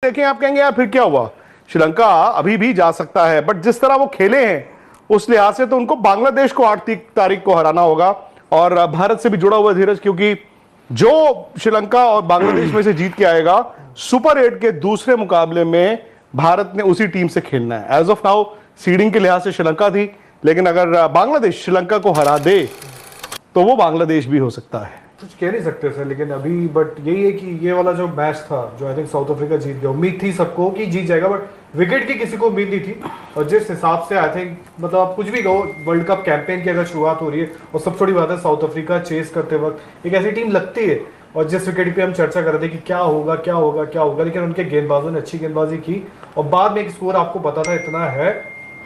देखें आप कहेंगे यार फिर क्या हुआ, श्रीलंका अभी भी जा सकता है, बट जिस तरह वो खेले हैं उस लिहाज से तो उनको बांग्लादेश को 8 तारीख को हराना होगा। और भारत से भी जुड़ा हुआ धीरज, क्योंकि जो श्रीलंका और बांग्लादेश में से जीत के आएगा सुपर 8 के दूसरे मुकाबले में भारत ने उसी टीम से खेलना है। एज ऑफ नाउ सीडिंग के लिहाज से श्रीलंका थी, लेकिन अगर बांग्लादेश श्रीलंका को हरा दे तो वो बांग्लादेश भी हो सकता है। कुछ कह नहीं सकते सर, लेकिन अभी बट यही है कि ये वाला जो मैच था जो आई थिंक साउथ अफ्रीका जीत गया, उम्मीद थी सबको कि जीत जाएगा, बट विकेट की किसी को उम्मीद नहीं थी। और जिस हिसाब से आई थिंक मतलब आप कुछ भी कहो, वर्ल्ड कप कैंपेन की अगर शुरुआत हो रही है और सबसे बड़ी बात है साउथ अफ्रीका चेस करते वक्त एक ऐसी टीम लगती है, और जिस विकेट पे हम चर्चा कर रहे थे कि क्या होगा क्या होगा क्या होगा, लेकिन उनके गेंदबाजों ने अच्छी गेंदबाजी की और बाद में एक स्कोर आपको पता था इतना है,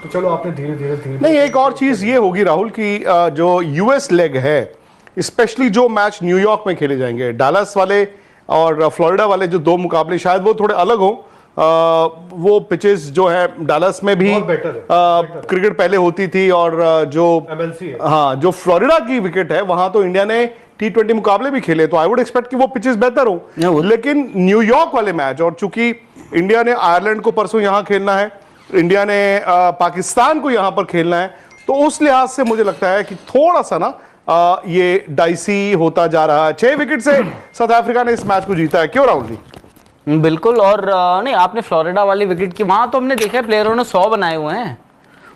तो चलो आपने धीरे धीरे नहीं, एक और चीज ये होगी राहुल की जो यूएस लेग है, स्पेशली जो मैच न्यूयॉर्क में खेले जाएंगे, डालस वाले और फ्लोरिडा वाले जो दो मुकाबले शायद वो थोड़े अलग हों। वो पिचेस जो है डालस में भी क्रिकेट पहले होती थी, और जो एमएलसी है, हाँ जो फ्लोरिडा की विकेट है वहां तो इंडिया ने T20 मुकाबले भी खेले, तो आई वुड एक्सपेक्ट कि वो पिचेस बेहतर हो। लेकिन न्यूयॉर्क वाले मैच, और चूंकि इंडिया ने आयरलैंड को परसों यहां खेलना है, इंडिया ने पाकिस्तान को यहां पर खेलना है, तो उस लिहाज से मुझे लगता है कि थोड़ा सा ना ये डाइसी होता जा रहा है। 6 विकेट से साउथ अफ्रीका ने इस मैच को जीता है। क्यों राहुल जी? बिल्कुल। और नहीं, आपने फ्लोरिडा वाली विकेट की, वहां तो हमने देखा है प्लेयरों ने 100 बनाए हुए हैं,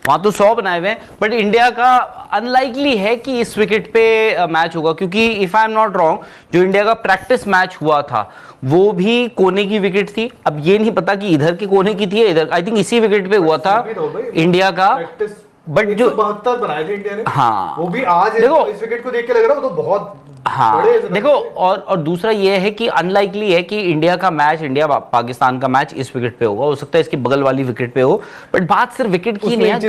वहां तो 100 बनाए हुए हैं, बट इंडिया का अनलाइकली है कि इस विकेट पे मैच होगा, क्योंकि if I am not wrong जो इंडिया का प्रैक्टिस मैच हुआ था वो भी कोने की विकेट थी। अब ये नहीं पता कि इधर के कोने की थी या इधर, आई थिंक इसी विकेट पे हुआ था इंडिया का। बट जो 72 बनाए थे इंडिया ने, हाँ वो भी आज देखो इस विकेट को देख के लग रहा है वो तो बहुत हाँ देखो। और दूसरा ये है कि अनलाइकली है कि इंडिया का मैच, इंडिया पाकिस्तान का मैच इस विकेट पे होगा, हो सकता है इसकी बगल वाली विकेट पे हो, बट बात सिर्फ विकेट की नहीं है।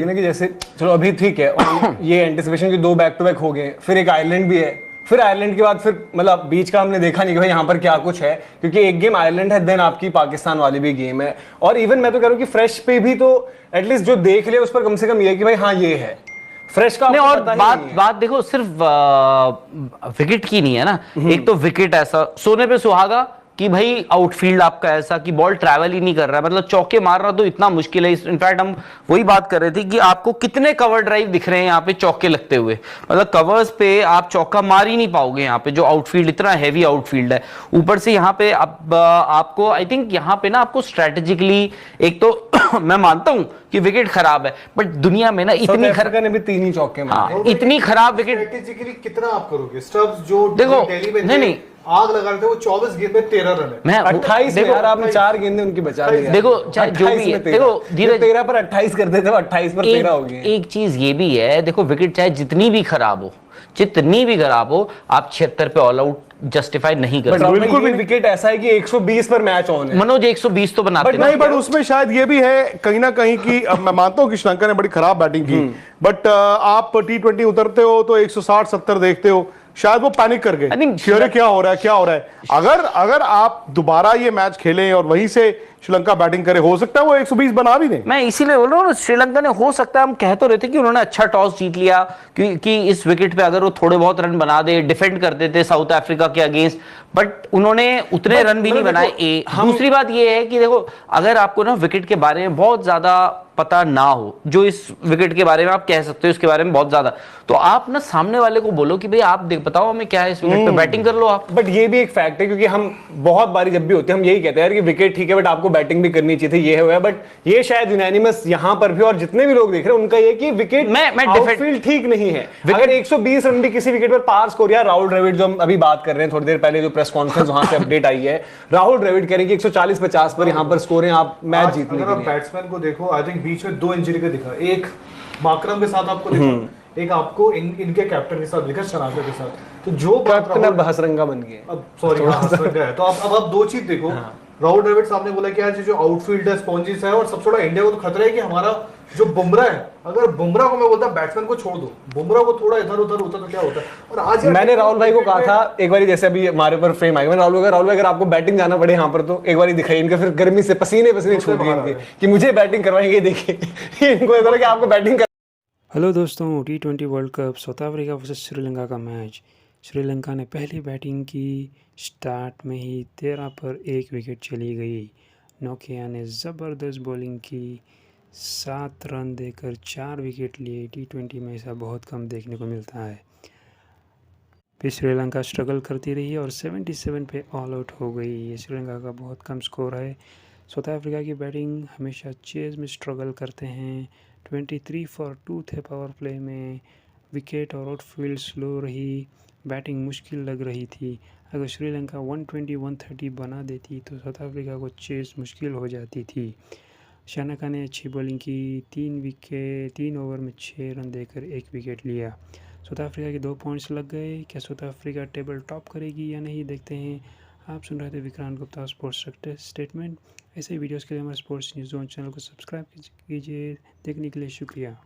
कि जैसे चलो अभी ठीक है, ये एंटिसिपेशन की 2 बैक टू बैक हो गए, फिर एक आयरलैंड भी है, फिर आयरलैंड के बाद फिर मतलब बीच का हमने देखा नहीं कि भाई यहाँ पर क्या कुछ है, क्योंकि एक गेम आयरलैंड है, देन आपकी पाकिस्तान वाली भी गेम है, और इवन मैं तो कह रहा हूँ कि फ्रेश पे भी तो एटलीस्ट जो देख ले उस पर कम से कम ये कि भाई हाँ ये है फ्रेश का। नहीं, और बात देखो सिर्फ विकेट की नहीं है ना, एक तो विकेट ऐसा सोने पे सुहागा कि भाई आउटफील्ड आपका ऐसा कि बॉल ट्रैवल ही नहीं कर रहा है, मतलब चौके मारना तो इतना मुश्किल है। इनफैक्ट हम वही बात कर रहे थे कि आपको कितने कवर ड्राइव दिख रहे हैं यहाँ पे चौके लगते हुए, मतलब कवर्स पे आप चौका मार ही नहीं पाओगे यहाँ पे, जो आउटफील्ड इतना हैवी आउटफील्ड है। ऊपर से यहाँ पे आपको आई थिंक यहाँ पे ना आपको स्ट्रेटेजिकली एक तो मैं मानता हूं कि विकेट खराब है, बट दुनिया में ना इतनी खराब ने भी 3 ही चौके मारे, इतनी खराब विकेट स्ट्रेटेजिकली कितना आप करोगे? स्टब्स जो देखो दिल्ली में नहीं आग लगा रहे थे, वो 24 गेंद में 13 रन है। मैं 28 में यार आपने 4 गेंदें उनकी बचा दी। देखो चाहे जो भी है, देखो धीरे 13 पर 28 करते थे, 28 पर 13 हो गए। एक चीज ये भी है, देखो विकेट चाहे जितनी भी खराब हो, आप 76 पे ऑल आउट जस्टिफाई नहीं कर सकते। बिल्कुल भी विकेट ऐसा है कि 120 पर मैच ऑन है। मनोज 120 तो बनाते नहीं, बट उसमें शायद ये भी है कहीं ना कहीं कि अब मैं मानता हूं कि श्रीलंका ने बड़ी खराब बैटिंग की, बट आप T20 उतरते हो तो 160-70 देखते हो, शायद वो पैनिक कर गए, अरे क्या हो रहा है। अगर आप दोबारा ये मैच खेलें और वहीं से श्रीलंका बैटिंग करे, हो सकता है वो 120 बना भी नहीं। मैं इसीलिए बोल रहा हूँ श्रीलंका ने, हो सकता है हम कह तो रहे थे कि उन्होंने अच्छा टॉस जीत लिया कि इस विकेट पे अगर वो थोड़े बहुत रन बना दे, डिफेंड करते थे साउथ अफ्रीका के अगेंस्ट, बट उन्होंने उतने रन भी नहीं बनाए। दूसरी बात ये है कि देखो अगर आपको ना विकेट के बारे में बहुत ज्यादा पता ना हो, जो इस विकेट के बारे में आप कह सकते हो इसके बारे में बहुत ज्यादा, तो आप ना सामने वाले को बोलो कि भाई आप बताओ हमें क्या है इस विकेट पे, बैटिंग कर लो आप। बट ये भी एक फैक्ट है, क्योंकि हम बहुत बारी जब भी होते हैं हम यही कहते हैं यार कि विकेट ठीक है बट आपको बैटिंग भी करनी चाहिए थी, ये है, बट ये शायद यूनानिमस यहाँ पर भी और जितने भी लोग देख रहे हैं उनका ये कि विकेट आउटफील्ड ठीक नहीं है। अगर 120 रन भी किसी विकेट पर पार स्कोर, यार राहुल द्रविड़ जो हम अभी बात कर रहे हैं थोड़ी देर पहले जो प्रेस कॉन्फ्रेंस वहां से अपडेट आई है, राहुल द्रविड़ कह रहे हैं कि 140-50 पर यहाँ पर स्कोर है, आप मैच जीतने के लिए। बैट्समैन को देखो, आई थिंक बीच में 2 इंजरी का दिखा, एक माकरम के साथ आपको दिखा, एक आपको इनके कैप्टन के साथ दिखा, शनाका के साथ, तो जो कैप्टन अब हसरंगा बन गए, अब सॉरी हसरंगा है, तो अब आप 2 चीज देखो। राहुल द्रविड़ साहब ने बोला कि आज जो आउटफील्ड है स्पॉन्जिस है, और सबसे बड़ा इंडिया को तो खतरा है कि हमारा जो बुमराह है, अगर बुमराह को मैं बोलता बैट्समैन को छोड़ दो, बुमराह को थोड़ा इधर उधर होता तो क्या होता है। और आज मैंने राहुल भाई को कहा था एक बार, जैसे अभी हमारे ऊपर फ्रेम आएगा, मैंने राहुल भाई अगर आपको बैटिंग जाना पड़े यहाँ पर तो एक बार दिखाई, इनका फिर गर्मी से पसीने छूट गए इनके कि मुझे बैटिंग करवाएंगे, देखिए इनको ऐसा कि आपको बैटिंग। हेलो दोस्तों, T20 world cup south Africa versus Sri Lanka का मैच श्रीलंका ने पहली बैटिंग की, स्टार्ट में ही 13 पर 1 विकेट चली गई। नोकिया ने ज़बरदस्त बॉलिंग की, 7 रन देकर 4 विकेट लिए। T20 में ऐसा बहुत कम देखने को मिलता है। फिर श्रीलंका स्ट्रगल करती रही और 77 पे ऑल आउट हो गई। ये श्रीलंका का बहुत कम स्कोर है। साउथ अफ्रीका की बैटिंग हमेशा चेज में स्ट्रगल करते हैं। 23 फॉर 2 थे पावर प्ले में। विकेट और आउटफील्ड स्लो रही, बैटिंग मुश्किल लग रही थी। अगर श्रीलंका 120-130 बना देती तो साउथ अफ्रीका को चेज मुश्किल हो जाती थी। शानका ने अच्छी बॉलिंग की, 3 ओवर में 6 रन देकर 1 विकेट लिया। साउथ अफ्रीका के 2 पॉइंट्स लग गए। क्या साउथ अफ्रीका टेबल टॉप करेगी या नहीं, देखते हैं। आप सुन रहे थे विक्रांत गुप्ता स्पोर्ट्स स्टेटमेंट। ऐसे ही वीडियोस के लिए हमारे स्पोर्ट्स न्यूज़ जोन चैनल को सब्सक्राइब कीजिए। देखने के लिए शुक्रिया।